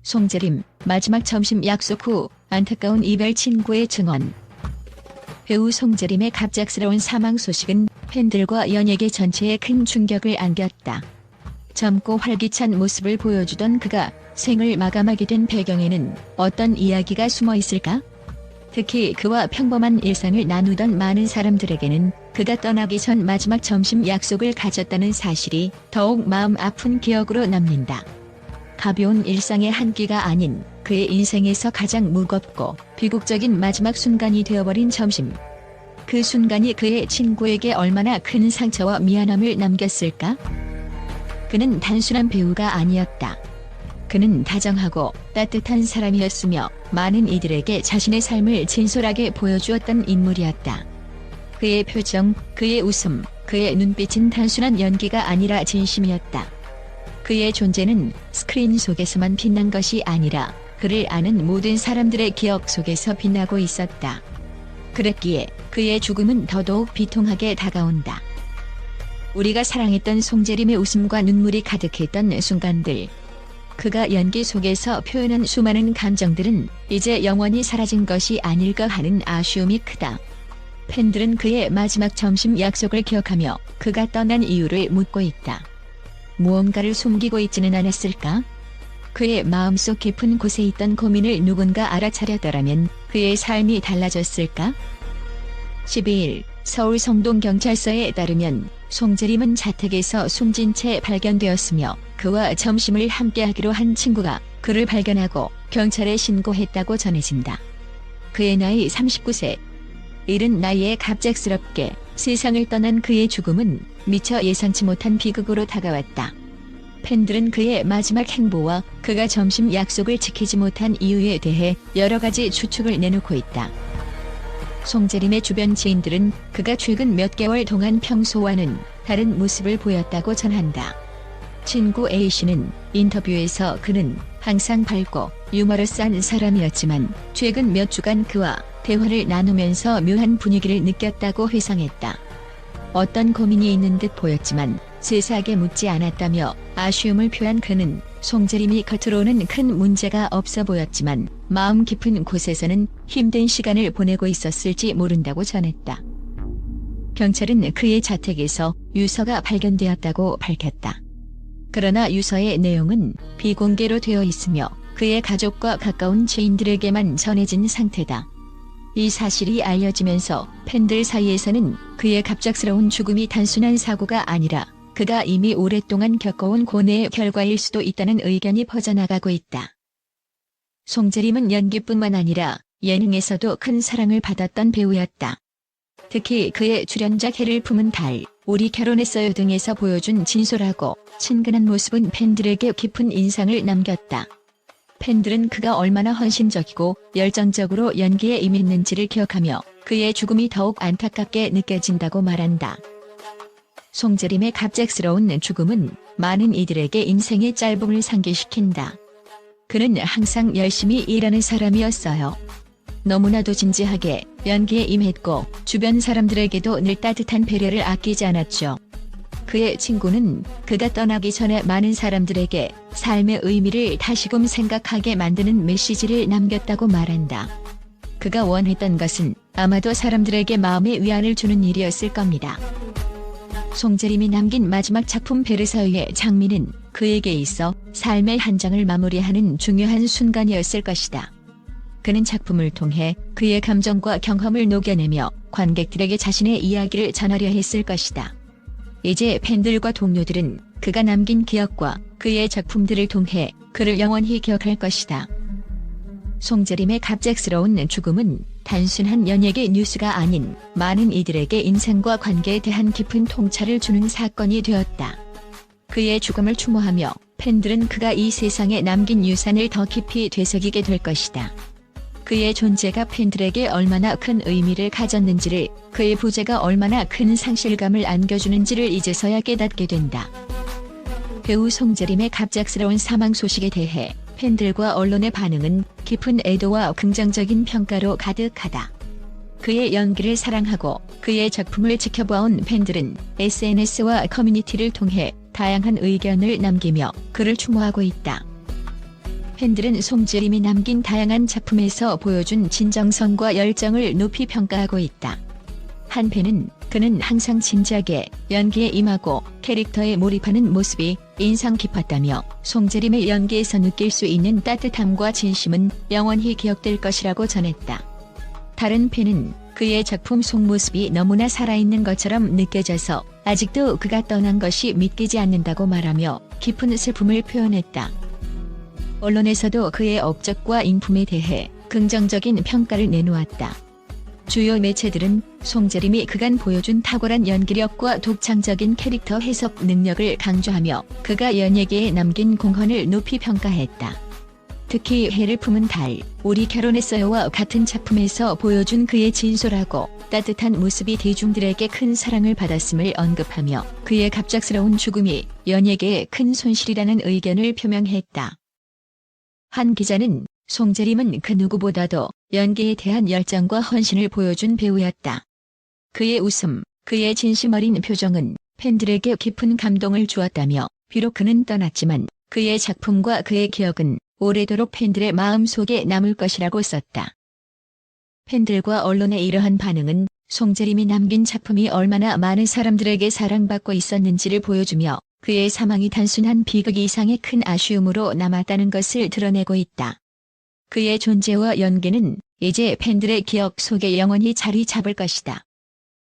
송재림, 마지막 점심 약속 후 안타까운 이별 친구의 증언. 배우 송재림의 갑작스러운 사망 소식은 팬들과 연예계 전체에 큰 충격을 안겼다. 젊고 활기찬 모습을 보여주던 그가 생을 마감하게 된 배경에는 어떤 이야기가 숨어 있을까? 특히 그와 평범한 일상을 나누던 많은 사람들에게는 그가 떠나기 전 마지막 점심 약속을 가졌다는 사실이 더욱 마음 아픈 기억으로 남는다. 가벼운 일상의 한 끼가 아닌 그의 인생에서 가장 무겁고 비극적인 마지막 순간이 되어버린 점심. 그 순간이 그의 친구에게 얼마나 큰 상처와 미안함을 남겼을까? 그는 단순한 배우가 아니었다. 그는 다정하고 따뜻한 사람이었으며 많은 이들에게 자신의 삶을 진솔하게 보여주었던 인물이었다. 그의 표정, 그의 웃음, 그의 눈빛은 단순한 연기가 아니라 진심이었다. 그의 존재는 스크린 속에서만 빛난 것이 아니라 그를 아는 모든 사람들의 기억 속에서 빛나고 있었다. 그랬기에 그의 죽음은 더더욱 비통하게 다가온다. 우리가 사랑했던 송재림의 웃음과 눈물이 가득했던 순간들. 그가 연기 속에서 표현한 수많은 감정들은 이제 영원히 사라진 것이 아닐까 하는 아쉬움이 크다. 팬들은 그의 마지막 점심 약속을 기억하며 그가 떠난 이유를 묻고 있다. 무언가를 숨기고 있지는 않았을까? 그의 마음속 깊은 곳에 있던 고민을 누군가 알아차렸더라면 그의 삶이 달라졌을까? 12일 서울 성동경찰서에 따르면 송재림은 자택에서 숨진 채 발견되었으며 그와 점심을 함께하기로 한 친구가 그를 발견하고 경찰에 신고했다고 전해진다. 그의 나이 39세. 이른 나이에 갑작스럽게 세상을 떠난 그의 죽음은 미처 예상치 못한 비극으로 다가왔다. 팬들은 그의 마지막 행보와 그가 점심 약속을 지키지 못한 이유에 대해 여러 가지 추측을 내놓고 있다. 송재림의 주변 지인들은 그가 최근 몇 개월 동안 평소와는 다른 모습을 보였다고 전한다. 친구 A씨는 인터뷰에서 그는 항상 밝고 유머러스한 사람이었지만 최근 몇 주간 그와 대화를 나누면서 묘한 분위기를 느꼈다고 회상했다. 어떤 고민이 있는 듯 보였지만 세세하게 묻지 않았다며 아쉬움을 표한 그는 송재림이 겉으로는 큰 문제가 없어 보였지만 마음 깊은 곳에서는 힘든 시간을 보내고 있었을지 모른다고 전했다. 경찰은 그의 자택에서 유서가 발견되었다고 밝혔다. 그러나 유서의 내용은 비공개로 되어 있으며 그의 가족과 가까운 지인들에게만 전해진 상태다. 이 사실이 알려지면서 팬들 사이에서는 그의 갑작스러운 죽음이 단순한 사고가 아니라 그가 이미 오랫동안 겪어온 고뇌의 결과일 수도 있다는 의견이 퍼져나가고 있다. 송재림은 연기뿐만 아니라 예능에서도 큰 사랑을 받았던 배우였다. 특히 그의 출연작 해를 품은 달, 우리 결혼했어요 등에서 보여준 진솔하고 친근한 모습은 팬들에게 깊은 인상을 남겼다. 팬들은 그가 얼마나 헌신적이고 열정적으로 연기에 임했는지를 기억하며 그의 죽음이 더욱 안타깝게 느껴진다고 말한다. 송재림의 갑작스러운 죽음은 많은 이들에게 인생의 짧음을 상기시킨다. 그는 항상 열심히 일하는 사람이었어요. 너무나도 진지하게 연기에 임했고 주변 사람들에게도 늘 따뜻한 배려를 아끼지 않았죠. 그의 친구는 그가 떠나기 전에 많은 사람들에게 삶의 의미를 다시금 생각하게 만드는 메시지를 남겼다고 말한다. 그가 원했던 것은 아마도 사람들에게 마음의 위안을 주는 일이었을 겁니다. 송재림이 남긴 마지막 작품 베르사유의 장미는 그에게 있어 삶의 한 장을 마무리하는 중요한 순간이었을 것이다. 그는 작품을 통해 그의 감정과 경험을 녹여내며 관객들에게 자신의 이야기를 전하려 했을 것이다. 이제 팬들과 동료들은 그가 남긴 기억과 그의 작품들을 통해 그를 영원히 기억할 것이다. 송재림의 갑작스러운 죽음은 단순한 연예계 뉴스가 아닌 많은 이들에게 인생과 관계에 대한 깊은 통찰을 주는 사건이 되었다. 그의 죽음을 추모하며 팬들은 그가 이 세상에 남긴 유산을 더 깊이 되새기게 될 것이다. 그의 존재가 팬들에게 얼마나 큰 의미를 가졌는지를, 그의 부재가 얼마나 큰 상실감을 안겨주는지를 이제서야 깨닫게 된다. 배우 송재림의 갑작스러운 사망 소식에 대해 팬들과 언론의 반응은 깊은 애도와 긍정적인 평가로 가득하다. 그의 연기를 사랑하고 그의 작품을 지켜봐온 팬들은 SNS와 커뮤니티를 통해 다양한 의견을 남기며 그를 추모하고 있다. 팬들은 송재림이 남긴 다양한 작품에서 보여준 진정성과 열정을 높이 평가하고 있다. 한 팬은 그는 항상 진지하게 연기에 임하고 캐릭터에 몰입하는 모습이 인상 깊었다며 송재림의 연기에서 느낄 수 있는 따뜻함과 진심은 영원히 기억될 것이라고 전했다. 다른 팬은 그의 작품 속모습이 너무나 살아있는 것처럼 느껴져서 아직도 그가 떠난 것이 믿기지 않는다고 말하며 깊은 슬픔을 표현했다. 언론에서도 그의 업적과 인품에 대해 긍정적인 평가를 내놓았다. 주요 매체들은 송재림이 그간 보여준 탁월한 연기력과 독창적인 캐릭터 해석 능력을 강조하며 그가 연예계에 남긴 공헌을 높이 평가했다. 특히 해를 품은 달, 우리 결혼했어요와 같은 작품에서 보여준 그의 진솔하고 따뜻한 모습이 대중들에게 큰 사랑을 받았음을 언급하며 그의 갑작스러운 죽음이 연예계에 큰 손실이라는 의견을 표명했다. 한 기자는 송재림은 그 누구보다도 연기에 대한 열정과 헌신을 보여준 배우였다. 그의 웃음, 그의 진심 어린 표정은 팬들에게 깊은 감동을 주었다며 비록 그는 떠났지만 그의 작품과 그의 기억은 오래도록 팬들의 마음속에 남을 것이라고 썼다. 팬들과 언론의 이러한 반응은 송재림이 남긴 작품이 얼마나 많은 사람들에게 사랑받고 있었는지를 보여주며 그의 사망이 단순한 비극 이상의 큰 아쉬움으로 남았다는 것을 드러내고 있다. 그의 존재와 연기는 이제 팬들의 기억 속에 영원히 자리 잡을 것이다.